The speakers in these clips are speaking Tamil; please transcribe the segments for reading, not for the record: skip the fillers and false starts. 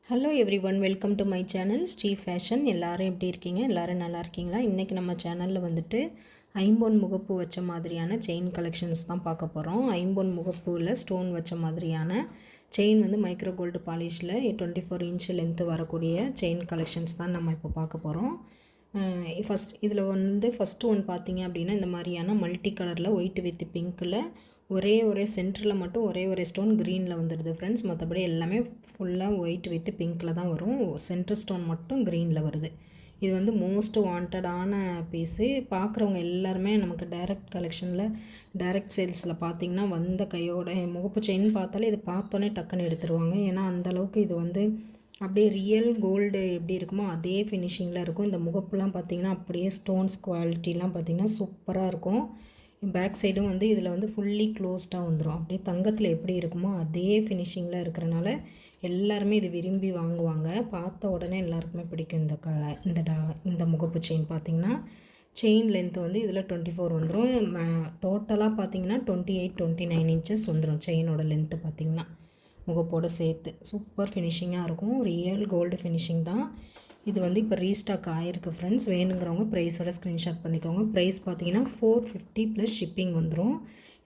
Hello everyone, welcome to my channel Sri fashion. எல்லோரும் எப்படி இருக்கீங்க? எல்லோரும் நல்லா இருக்கீங்களா? இன்றைக்கி நம்ம சேனலில் வந்துட்டு ஐம்பொன் முகப்பு வச்ச மாதிரியான செயின் கலெக்ஷன்ஸ் தான் பார்க்க போகிறோம். ஐம்பொன் முகப்பில் ஸ்டோன் வச்ச மாதிரியான செயின் வந்து மைக்ரோ கோல்டு பாலிஷில் 24 இன்ச் லென்த்து வரக்கூடிய செயின் கலெக்ஷன்ஸ் தான் நம்ம இப்போ பார்க்க போகிறோம். இதில் வந்து ஃபஸ்ட்டு ஒன் பார்த்தீங்க அப்படின்னா இந்த மாதிரியான மல்டி கலரில் ஒயிட் வித் பிங்க்கில் ஒரே சென்டரில் மட்டும் ஒரே ஸ்டோன் க்ரீனில் வந்துடுது ஃப்ரெண்ட்ஸ். மற்றபடி எல்லாமே ஃபுல்லாக ஒயிட் வித் பிங்க்கில் தான் வரும். சென்டர் ஸ்டோன் மட்டும் க்ரீனில் வருது. இது வந்து மோஸ்ட் வாண்டடான பீஸு. பார்க்குறவங்க எல்லாருமே நமக்கு டைரக்ட் கலெக்ஷனில் டைரக்ட் சேல்ஸில் பார்த்திங்கன்னா வந்த கையோட முகப்பு செயின் பார்த்தாலே இது பார்த்தோன்னே டக்குன்னு எடுத்துருவாங்க. ஏன்னா அந்தளவுக்கு இது வந்து அப்படியே ரியல் கோல்டு எப்படி இருக்குமோ அதே ஃபினிஷிங்கில் இருக்கும். இந்த முகப்புலாம் பார்த்திங்கன்னா அப்படியே ஸ்டோன்ஸ் குவாலிட்டிலாம் பார்த்திங்கன்னா சூப்பராக இருக்கும். பேக் சைடும் வந்து இதில் வந்து ஃபுல்லி க்ளோஸ்டாக வந்துடும். அப்படியே தங்கத்தில் எப்படி இருக்குமோ அதே ஃபினிஷிங்கில் இருக்கிறனால எல்லாருமே இது விரும்பி வாங்குவாங்க. பார்த்த உடனே எல்லாருக்குமே பிடிக்கும். இந்த முகப்பு செயின் பார்த்திங்கன்னா செயின் லென்த்து வந்து இதில் 24 வந்துடும். டோட்டலாக பார்த்திங்கன்னா 28-29 இன்ச்சஸ் வந்துடும் செயினோட லென்த்து பார்த்திங்கன்னா முகப்போடு சேர்த்து. சூப்பர் ஃபினிஷிங்காக இருக்கும். ரியல் கோல்டு ஃபினிஷிங் தான். இது வந்து இப்போ ரீஸ்டாக் ஆகிருக்கு ஃப்ரெண்ட்ஸ். வேணுங்கிறவங்க ப்ரைஸோட ஸ்க்ரீன்ஷாட் பண்ணிக்கோங்க. ப்ரைஸ் பார்த்தீங்கன்னா 450 ப்ளஸ் ஷிப்பிங் வந்துடும்.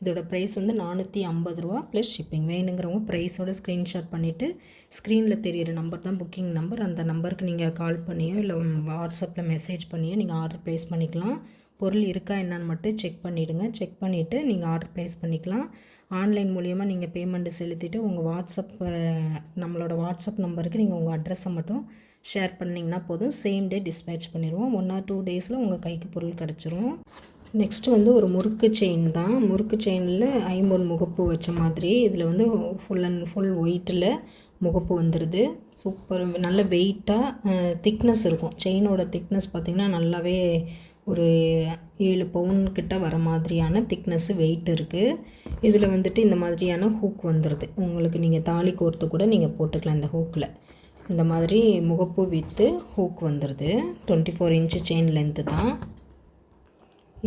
இதோட ப்ரைஸ் வந்து 450 ரூபா ப்ளஸ் ஷிப்பிங். வேணுங்கிறவங்க ப்ரைஸோட ஸ்க்ரீன்ஷாட் பண்ணிவிட்டு ஸ்க்ரீனில் தெரியிற நம்பர் தான் புக்கிங் நம்பர். அந்த நம்பருக்கு நீங்கள் கால் பண்ணியோ இல்லை வாட்ஸ்அப்பில் மெசேஜ் பண்ணியோ நீங்கள் ஆர்டர் ப்ளேஸ் பண்ணிக்கலாம். பொருள் இருக்கா என்னன்னு மட்டும் செக் பண்ணிவிடுங்க. செக் பண்ணிவிட்டு நீங்கள் ஆர்டர் ப்ளேஸ் பண்ணிக்கலாம். ஆன்லைன் மூலிமா நீங்கள் பேமெண்ட்டு செலுத்திட்டு உங்கள் நம்மளோட வாட்ஸ்அப் நம்பருக்கு நீங்கள் உங்கள் அட்ரஸை மட்டும் ஷேர் பண்ணிங்கன்னா போதும். சேம் டே டிஸ்பேச் பண்ணிடுவோம். 1 or 2 டேஸில் உங்கள் கைக்கு பொருள் கிடச்சிரும். நெக்ஸ்ட்டு வந்து ஒரு முறுக்கு செயின் தான். முறுக்கு செயினில் ஐம்பொன் முகப்பு வச்ச மாதிரி இதில் வந்து ஃபுல் அண்ட் ஃபுல் ஒயிட்டில் முகப்பு வந்துடுது. சூப்பர், நல்ல வெயிட்டாக திக்னஸ் இருக்கும். செயினோட திக்னஸ் பார்த்திங்கன்னா நல்லாவே ஒரு 7 பவுன் கிட்ட வர மாதிரியான திக்னஸ்ஸு வெயிட் இருக்குது. இதில் வந்துட்டு இந்த மாதிரியான ஹூக் வந்துடுது. உங்களுக்கு நீங்கள் தாலி கோர்த்து கூட நீங்கள் போட்டுக்கலாம். இந்த ஹூக்கில் இந்த மாதிரி முகப்பு வித்து ஹூக் வந்துடுது. 24 இன்ச்சு செயின் லென்த்து தான்.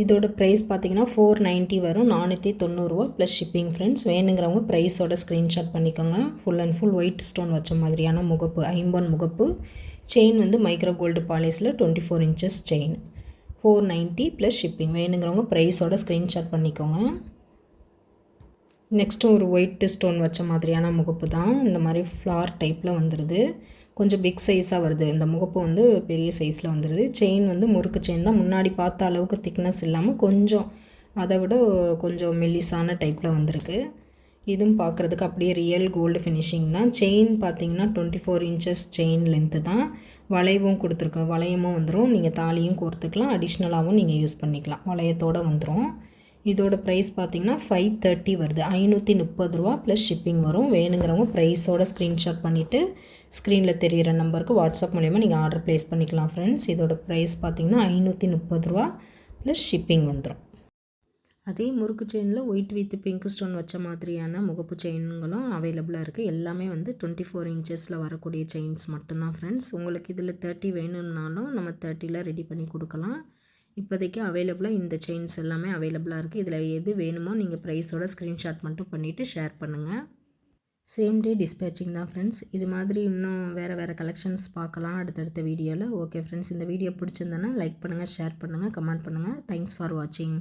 இதோட ப்ரைஸ் பார்த்திங்கன்னா 490 வரும். 490 ரூபா ப்ளஸ் ஷிப்பிங் ஃப்ரெண்ட்ஸ். வேணுங்கிறவங்க ப்ரைஸோட ஸ்க்ரீன்ஷாட் பண்ணிக்கோங்க. Full and full white stone வச்ச மாதிரியான முகப்பு ஐம்பொன் முகப்பு செயின் வந்து மைக்ரோ கோல்டு பாலிஸில் 24 இன்ச்சஸ் செயின். 490 plus shipping. வேணுங்கிறவங்க ப்ரைஸோட ஸ்க்ரீன்ஷாட் பண்ணிக்கோங்க. நெக்ஸ்ட்டு ஒரு ஒயிட் ஸ்டோன் வச்ச மாதிரியான முகப்பு தான். இந்த மாதிரி ஃப்ளார் டைப்பில் வந்துடுது. கொஞ்சம் பிக் சைஸாக வருது. இந்த முகப்பு வந்து பெரிய சைஸில் வந்துடுது. செயின் வந்து முறுக்கு செயின் தான். முன்னாடி பார்த்த அளவுக்கு திக்னஸ் இல்லாமல் கொஞ்சம் அதை விட கொஞ்சம் மெல்லிஸான டைப்பில் வந்திருக்கு. இதுவும் பார்க்குறதுக்கு அப்படியே ரியல் கோல்டு ஃபினிஷிங் தான். செயின் பார்த்திங்கன்னா 24 இன்ச்சஸ் செயின் லென்த்து தான். வளைவும் கொடுத்துருக்கோம். வளையமும் வந்துடும். நீங்கள் தாலியும் கோர்த்துக்கலாம். அடிஷ்னலாகவும் நீங்கள் யூஸ் பண்ணிக்கலாம். வளையத்தோடு வந்துடும். இதோட ப்ரைஸ் பார்த்திங்கன்னா 530 வருது. 530 ரூபா ப்ளஸ் ஷிப்பிங் வரும். வேணுங்கிறவங்க ப்ரைஸோட ஸ்க்ரீன்ஷாட் பண்ணிவிட்டு ஸ்க்ரீனில் தெரிகிற நம்பருக்கு வாட்ஸ்அப் மூலிமா நீங்கள் ஆர்டர் ப்ளேஸ் பண்ணிக்கலாம் ஃப்ரெண்ட்ஸ். இதோட ப்ரைஸ் பார்த்திங்கன்னா 530 ரூபா ப்ளஸ் ஷிப்பிங் வந்துடும். அதே முறுக்கு செயினில் ஒயிட் வித் பிங்க் ஸ்டோன் வச்ச மாதிரியான முகப்பு செயின்களும் அவைலபிளாக இருக்குது. எல்லாமே வந்து 24 இன்ச்சஸில் வரக்கூடிய செயின்ஸ் மட்டும்தான் ஃப்ரெண்ட்ஸ். உங்களுக்கு இதில் 30 வேணும்னாலும் நம்ம 30ல் ரெடி பண்ணி கொடுக்கலாம். இப்போதைக்கு அவைலபிளாக இந்த செயின்ஸ் எல்லாமே அவைலபிளாக இருக்குது. இதில் எது வேணுமோ நீங்கள் ப்ரைஸோட ஸ்க்ரீன்ஷாட் மட்டும் பண்ணிவிட்டு ஷேர் பண்ணுங்கள். சேம் டே டிஸ்பேச்சிங் தான் ஃப்ரெண்ட்ஸ். இது மாதிரி இன்னும் வேறு கலெக்ஷன்ஸ் பார்க்கலாம் அடுத்தடுத்த வீடியோவில். ஓகே ஃப்ரெண்ட்ஸ், இந்த வீடியோ பிடிச்சிருந்தேன்னா லைக் பண்ணுங்கள், ஷேர் பண்ணுங்கள், கமெண்ட் பண்ணுங்கள். தேங்க்ஸ் ஃபார் வாட்சிங்.